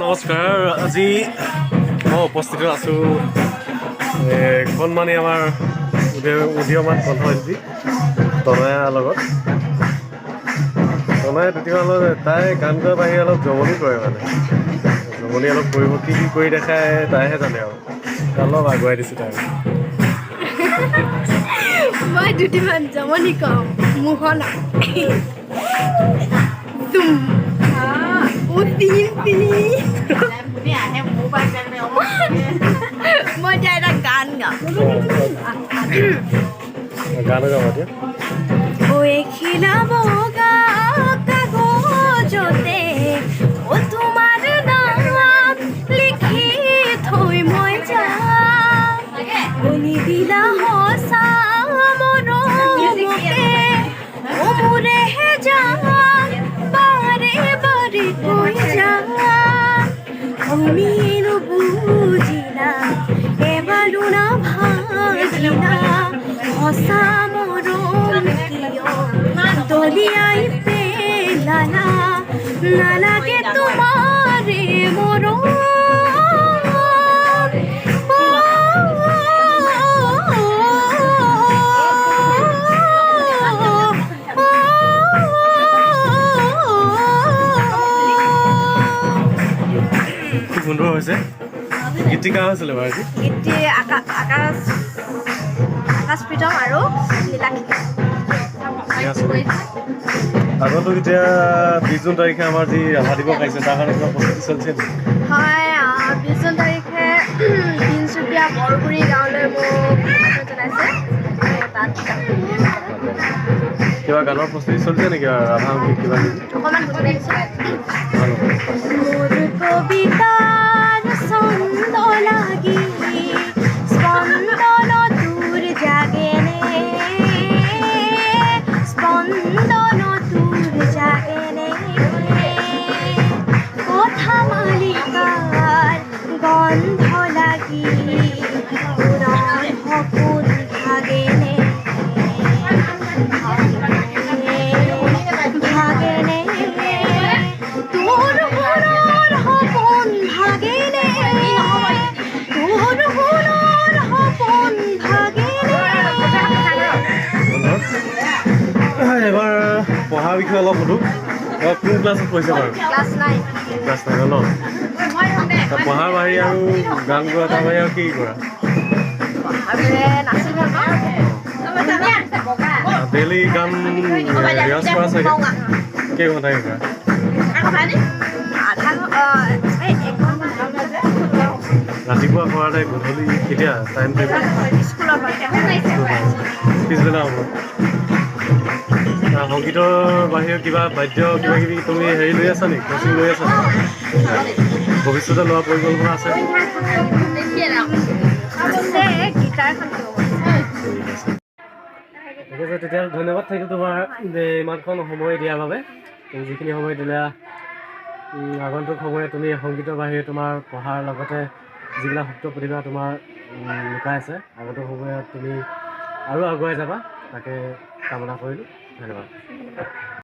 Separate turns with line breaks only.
নমস্কাৰ। আজি মই উপস্থিত আছোঁ কণমানি আমাৰ উদীয়মান কণ্ঠশিল্পী তনয়াৰ লগত। তনয়া তেতিয়াহ'লে তাই গান গোৱাৰ বাহিৰে অলপ জমনি কৰে, মানে জমনি অলপ কৰিব, কি কৰি দেখায় তাইহে জানে আৰু। অলপ আগুৱাই দিছোঁ তাই।
মই দুটিমান জমনি কওঁ। মোহনা মই এতিয়া এটা গান গাম।
গান গাম এতিয়া।
খিলা বগা কাগজতে তোমাৰ নাম লিখি থৈ মই যাম। বলি দিলা সঁচা মৰমকে মোৰেহে যাম, বাৰে বাৰে কৈ যাম। তুমি নুবুজিলা, এবাৰো নাভাবিলা, সঁচা মৰম কিয় দলিয়াই পেলালা। নালাগে তোমাৰে মৰম।
খুব সুন্দৰ হৈছে। গীতি কাৰ হৈছিলে বাৰু আজি?
গীতি আকাশ প্ৰীতম আৰু নীলাক্ষী।
আগতো এতিয়া 20 জুন তাৰিখে আমাৰ যি ৰাভা দিৱস আহিছে, তাৰ কাৰণে কিবা প্ৰস্তুতি চলিছে নেকি?
হয়, 20 জুন তাৰিখে তিনিচুকীয়া বৰগুৰি গাঁৱলৈ মোক জনাইছে। তাত
কিবা গানৰ প্ৰস্তুতি চলিছে নেকি? ৰাভা গীত কিবা
অকণমান মোৰ কবিতাৰ ছন্দ লাগি স্পন্দন তোৰ জাগেনে, স্পন্দন তোৰ জাগেনে। কথা মালিকাৰ গন্ধ লাগি পুৰণ সপোন ভাগেনে, ভাগেনে তোৰ মনৰ সপোন ভাগেনে, তোৰ মনৰ সপোন ভাগেনে।
এবাৰ পঢ়াৰ বিষয়ে অলপ সুধো। কোন ক্লাছত পঢ়িছে বাৰু?
ক্লাছ 9
ন? পঢ়াৰ বাহিৰে আৰু গান গোৱা, তাৰ বাহিৰে আৰু কি কৰা?
নাচি ভাল পাওঁ।
ডেইলি গান ৰিহাৰ্চ কৰা চাগে? কেইঘণ্টাকৈ কৰা? ৰাতিপুৱা কৰাতে গধূলি কেতিয়া টাইম টেবুল? পিছবেলা হ'ব। সংগীতৰ বাহিৰে কিবা বাদ্য কিবা কিবি তুমি হেৰি লৈ আছা নেকি? কোচিং লৈ আছা নেকি? ভৱিষ্যতে লোৱা পৰিকল্পনা আছে? ঠিক আছে, তেতিয়াহ'লে ধন্যবাদ থাকিল তোমাৰ ইমানখন সময় দিয়াৰ বাবে। তুমি যিখিনি সময় দিলা, আগন্তুক সময়ে তুমি সংগীতৰ বাহিৰে তোমাৰ পঢ়াৰ লগতে যিবিলাক সুপ্ত প্ৰতিভা তোমাৰ লুকাই আছে, আগন্তুক সময়ত তুমি আৰু আগুৱাই যাবা, তাকে কামনা কৰিলোঁ। ধন্যবাদ।